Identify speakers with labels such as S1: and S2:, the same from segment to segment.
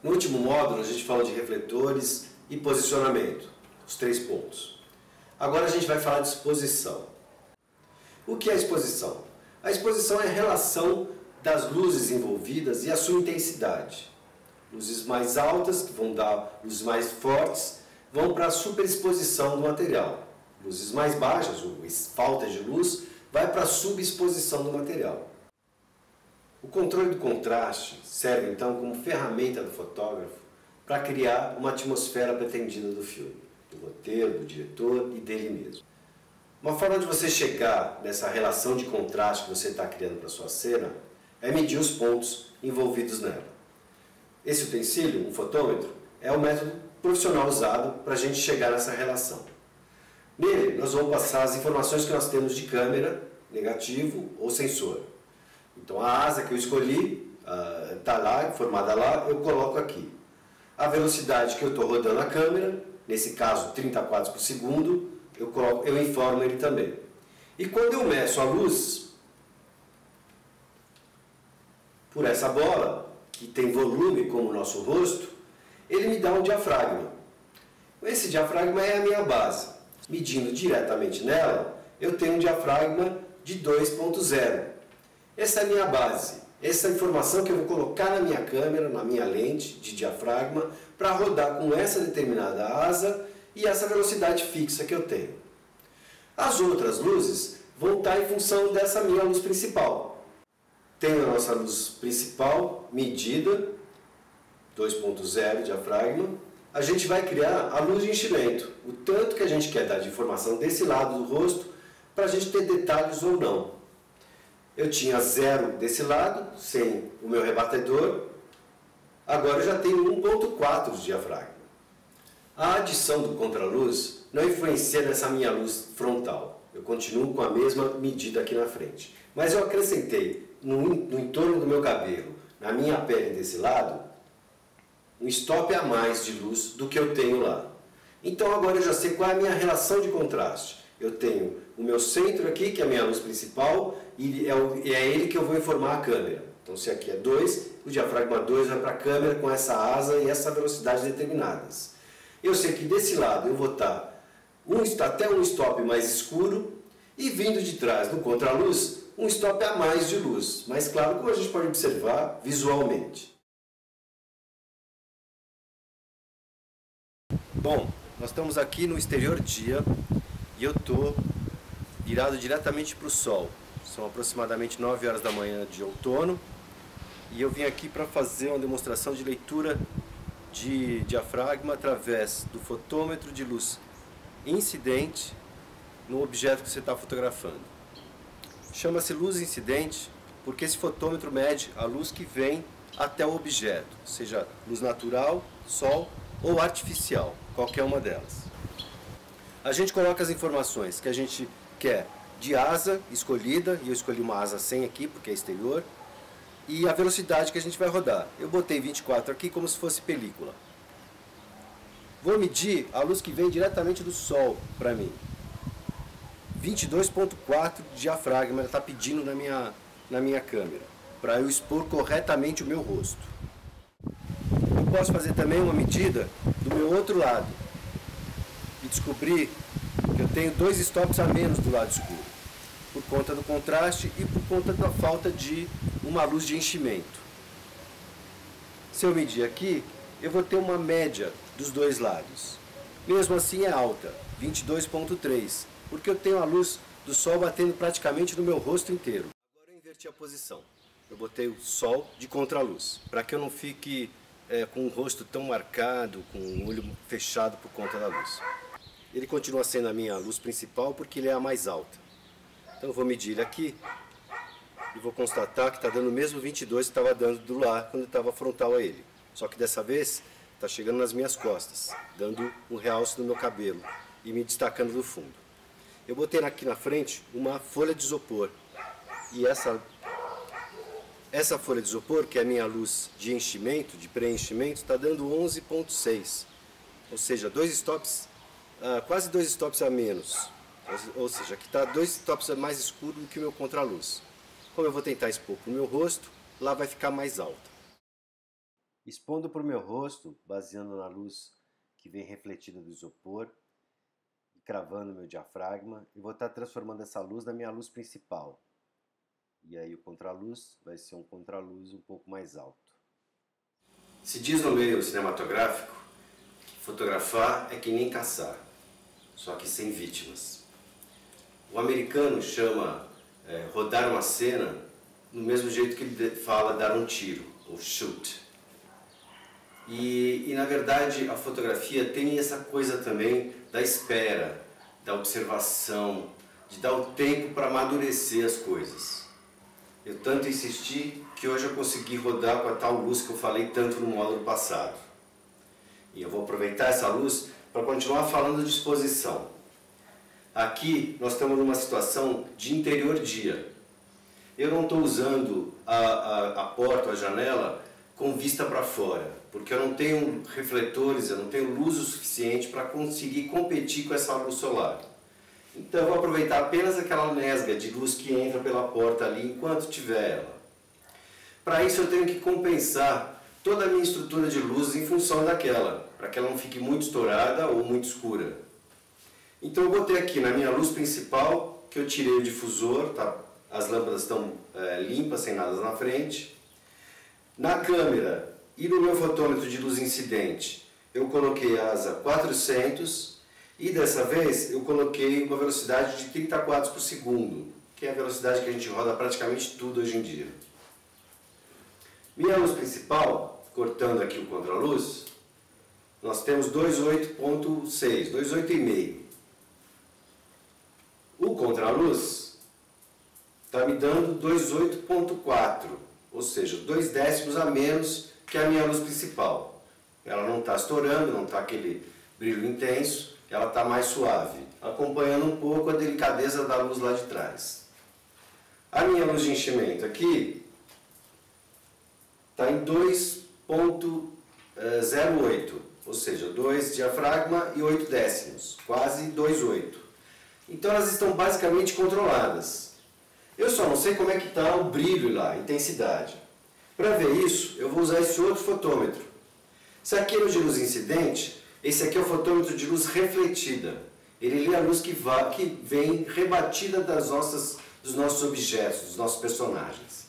S1: No último módulo a gente falou de refletores e posicionamento, os 3 pontos. Agora a gente vai falar de exposição. O que é exposição? A exposição é a relação das luzes envolvidas e a sua intensidade. Luzes mais altas, que vão dar luzes mais fortes, vão para a superexposição do material. Luzes mais baixas, ou falta de luz, vai para a subexposição do material. O controle do contraste serve então como ferramenta do fotógrafo para criar uma atmosfera pretendida do filme, do roteiro, do diretor e dele mesmo. Uma forma de você chegar nessa relação de contraste que você está criando para a sua cena é medir os pontos envolvidos nela. Esse utensílio, um fotômetro, é o método profissional usado para a gente chegar nessa relação. Nele, nós vamos passar as informações que nós temos de câmera, negativo ou sensor. Então, a asa que eu escolhi está lá, formada lá, eu coloco aqui. A velocidade que eu estou rodando a câmera, nesse caso 30 quadros por segundo, eu informo ele também. E quando eu meço a luz por essa bola, que tem volume como o nosso rosto, ele me dá um diafragma. Esse diafragma é a minha base. Medindo diretamente nela, eu tenho um diafragma de 2.0. Essa é a minha base. Essa informação que eu vou colocar na minha câmera, na minha lente de diafragma, para rodar com essa determinada asa e essa velocidade fixa que eu tenho. As outras luzes vão estar em função dessa minha luz principal. Tenho a nossa luz principal medida, 2.0 diafragma. A gente vai criar a luz de enchimento, o tanto que a gente quer dar de informação desse lado do rosto para a gente ter detalhes ou não. Eu tinha 0 desse lado, sem o meu rebatedor, agora eu já tenho 1.4 de diafragma. A adição do contraluz não influencia nessa minha luz frontal, eu continuo com a mesma medida aqui na frente. Mas eu acrescentei no entorno do meu cabelo, na minha pele desse lado, um stop a mais de luz do que eu tenho lá. Então agora eu já sei qual é a minha relação de contraste. Eu tenho o meu centro aqui, que é a minha luz principal, e é ele que eu vou informar a câmera. Então se aqui é 2, o diafragma 2 vai para a câmera com essa asa e essa velocidade determinadas. Eu sei que desse lado eu vou estar até um stop mais escuro e vindo de trás do contraluz, um stop a mais de luz. Mas claro, como a gente pode observar visualmente. Bom, nós estamos aqui no exterior dia e eu estou virado diretamente para o sol. São aproximadamente 9 horas da manhã de outono e eu vim aqui para fazer uma demonstração de leitura de diafragma através do fotômetro de luz incidente no objeto que você está fotografando. Chama-se luz incidente porque esse fotômetro mede a luz que vem até o objeto, seja luz natural, sol ou artificial, qualquer uma delas. A gente coloca as informações que a gente quer de asa escolhida, e eu escolhi uma asa 100 aqui porque é exterior, e a velocidade que a gente vai rodar. Eu botei 24 aqui como se fosse película. Vou medir a luz que vem diretamente do sol para mim. 22.4 de diafragma está pedindo na minha câmera, para eu expor corretamente o meu rosto. Eu posso fazer também uma medida do meu outro lado e descobrir que eu tenho 2 stops a menos do lado escuro, por conta do contraste e por conta da falta de uma luz de enchimento. Se eu medir aqui, eu vou ter uma média dos 2 lados. Mesmo assim é alta, 22.3, porque eu tenho a luz do sol batendo praticamente no meu rosto inteiro. Agora eu inverti a posição. Eu botei o sol de contraluz, para que eu não fique com o rosto tão marcado, com o olho fechado por conta da luz. Ele continua sendo a minha luz principal porque ele é a mais alta. Então eu vou medir ele aqui e vou constatar que está dando o mesmo 22 que estava dando do lá quando estava frontal a ele. Só que dessa vez está chegando nas minhas costas, dando um realce no meu cabelo e me destacando do fundo. Eu botei aqui na frente uma folha de isopor e essa folha de isopor, que é a minha luz de enchimento, de preenchimento, está dando 11.6, ou seja, quase 2 stops a menos, ou seja, aqui está 2 stops mais escuro do que o meu contraluz. Como eu vou tentar expor para o meu rosto, lá vai ficar mais alta.
S2: expondo para o meu rosto, baseando na luz que vem refletida do isopor, e cravando meu diafragma, e vou estar transformando essa luz na minha luz principal. E aí o contraluz vai ser um contraluz um pouco mais alto.
S1: Se diz no meio cinematográfico que fotografar é que nem caçar, só que sem vítimas. O americano chama rodar uma cena no mesmo jeito que ele fala dar um tiro, ou shoot. E na verdade a fotografia tem essa coisa também da espera, da observação, de dar o tempo para amadurecer as coisas. Eu tanto insisti que hoje eu consegui rodar com a tal luz que eu falei tanto no módulo passado. E eu vou aproveitar essa luz para continuar falando de exposição. Aqui nós estamos numa situação de interior dia. Eu não estou usando a porta ou a janela com vista para fora, porque eu não tenho refletores, eu não tenho luz o suficiente para conseguir competir com essa luz solar. Então eu vou aproveitar apenas aquela nesga de luz que entra pela porta ali enquanto tiver ela. Para isso eu tenho que compensar toda a minha estrutura de luz em função daquela, para que ela não fique muito estourada ou muito escura. Então eu botei aqui na minha luz principal, que eu tirei o difusor, tá? As lâmpadas estão limpas, sem nada na frente. Na câmera e no meu fotômetro de luz incidente, eu coloquei a asa 400 e dessa vez eu coloquei uma velocidade de 30 quadros por segundo, que é a velocidade que a gente roda praticamente tudo hoje em dia. Minha luz principal, cortando aqui o contraluz, nós temos 28.6, 28,5. O contraluz está me dando 28.4, ou seja, 2 décimos a menos que a minha luz principal. Ela não está estourando, não está aquele brilho intenso, ela está mais suave, acompanhando um pouco a delicadeza da luz lá de trás. A minha luz de enchimento aqui está em 2.08, ou seja, 2 diafragma e 8 décimos, quase 2,8. Então elas estão basicamente controladas. Eu só não sei como é que está o brilho lá, a intensidade. Para ver isso, eu vou usar esse outro fotômetro. Se aqui é o de luz incidente, esse aqui é o fotômetro de luz refletida. Ele lê a luz que vem rebatida dos nossos objetos, dos nossos personagens.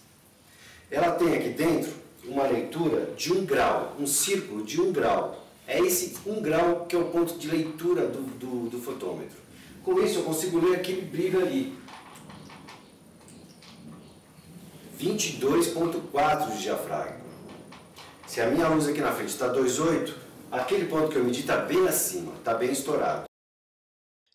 S1: Ela tem aqui dentro uma leitura de 1 grau, um círculo de 1 grau. É esse 1 grau que é o ponto de leitura do fotômetro. Com isso eu consigo ler aquele brilho ali. 22.4 de diafragma. Se a minha luz aqui na frente está 2,8, aquele ponto que eu medi está bem acima, está bem estourado.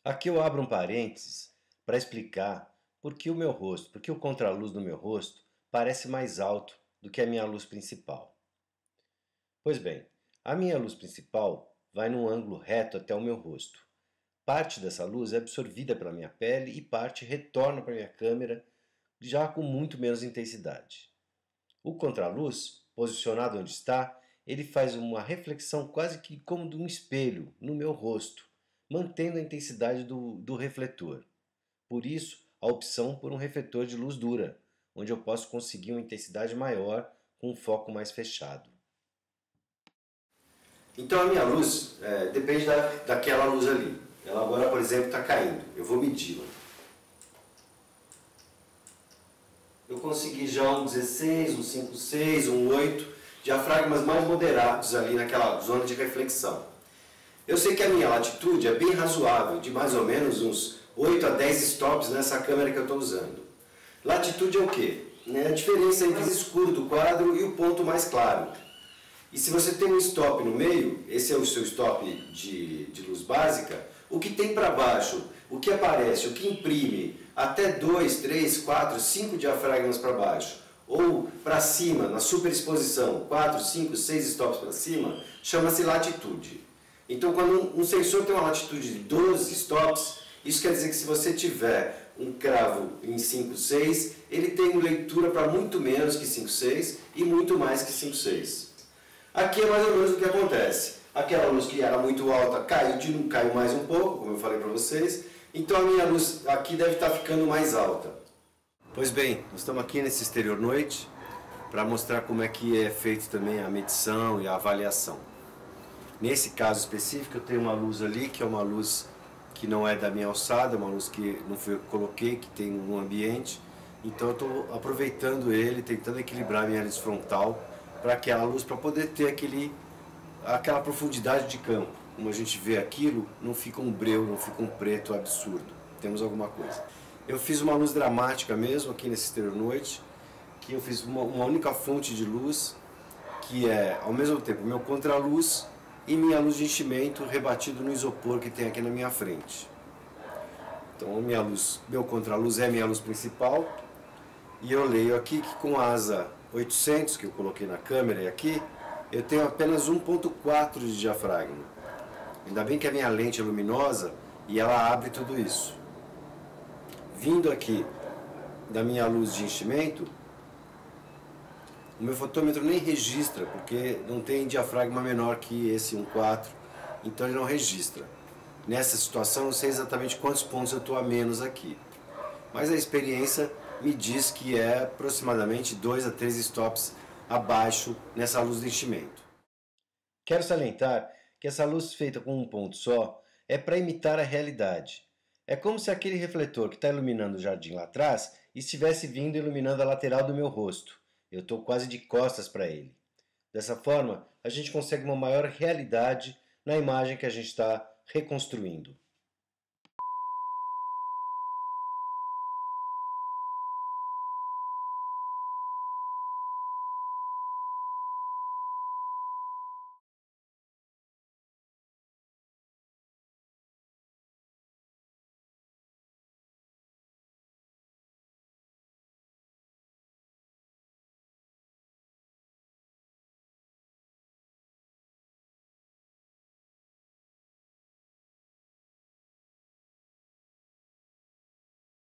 S2: Aqui eu abro um parênteses para explicar por que o meu rosto, porque o contraluz do meu rosto parece mais alto do que a minha luz principal. Pois bem, a minha luz principal vai num ângulo reto até o meu rosto. Parte dessa luz é absorvida pela minha pele e parte retorna para a minha câmera já com muito menos intensidade. O contraluz, posicionado onde está, ele faz uma reflexão quase que como de um espelho no meu rosto, mantendo a intensidade do refletor. Por isso, a opção por um refletor de luz dura, onde eu posso conseguir uma intensidade maior com um foco mais fechado.
S1: Então a minha luz depende daquela luz ali. Ela agora, por exemplo, está caindo. Eu vou medi-la. Eu consegui já um 16, um 5,6, um 8, diafragmas mais moderados ali naquela zona de reflexão. Eu sei que a minha latitude é bem razoável, de mais ou menos uns 8 a 10 stops nessa câmera que eu estou usando. Latitude é o quê? É a diferença entre o escuro do quadro e o ponto mais claro. E se você tem um stop no meio, esse é o seu stop de luz básica, o que tem para baixo, o que aparece, o que imprime, até 2, 3, 4, 5 diafragmas para baixo, ou para cima, na superexposição, 4, 5, 6 stops para cima, chama-se latitude. Então, quando um sensor tem uma latitude de 12 stops, isso quer dizer que se você tiver um cravo em 5, 6, ele tem leitura para muito menos que 5, 6 e muito mais que 5, 6. Aqui é mais ou menos o que acontece. Aquela luz que era muito alta caiu mais um pouco, como eu falei para vocês. Então a minha luz aqui deve estar ficando mais alta. Pois bem, nós estamos aqui nesse exterior noite. para mostrar como é que é feito também a medição e a avaliação. Nesse caso específico, eu tenho uma luz ali, que é uma luz que não é da minha alçada, uma luz que não foi eu que coloquei, que tem um ambiente. Então eu estou aproveitando ele, tentando equilibrar a minha luz frontal para aquela luz, para poder ter aquela profundidade de campo. Como a gente vê aquilo, não fica um breu, não fica um preto absurdo. Temos alguma coisa. Eu fiz uma luz dramática mesmo aqui nesse exterior noite, que eu fiz uma única fonte de luz, que é ao mesmo tempo meu contraluz e minha luz de enchimento rebatido no isopor que tem aqui na minha frente. Então minha luz, meu contraluz é minha luz principal, e eu leio aqui que com a asa 800 que eu coloquei na câmera e aqui, eu tenho apenas 1.4 de diafragma. Ainda bem que a minha lente é luminosa e ela abre tudo isso. Vindo aqui da minha luz de enchimento, o meu fotômetro nem registra, porque não tem diafragma menor que esse 1.4, então ele não registra. Nessa situação, não sei exatamente quantos pontos eu estou a menos aqui, mas a experiência me diz que é aproximadamente 2 a 3 stops abaixo nessa luz de enchimento.
S2: Quero salientar que essa luz feita com um ponto só é para imitar a realidade. É como se aquele refletor que está iluminando o jardim lá atrás estivesse vindo iluminando a lateral do meu rosto. Eu estou quase de costas para ele. Dessa forma, a gente consegue uma maior realidade na imagem que a gente está reconstruindo.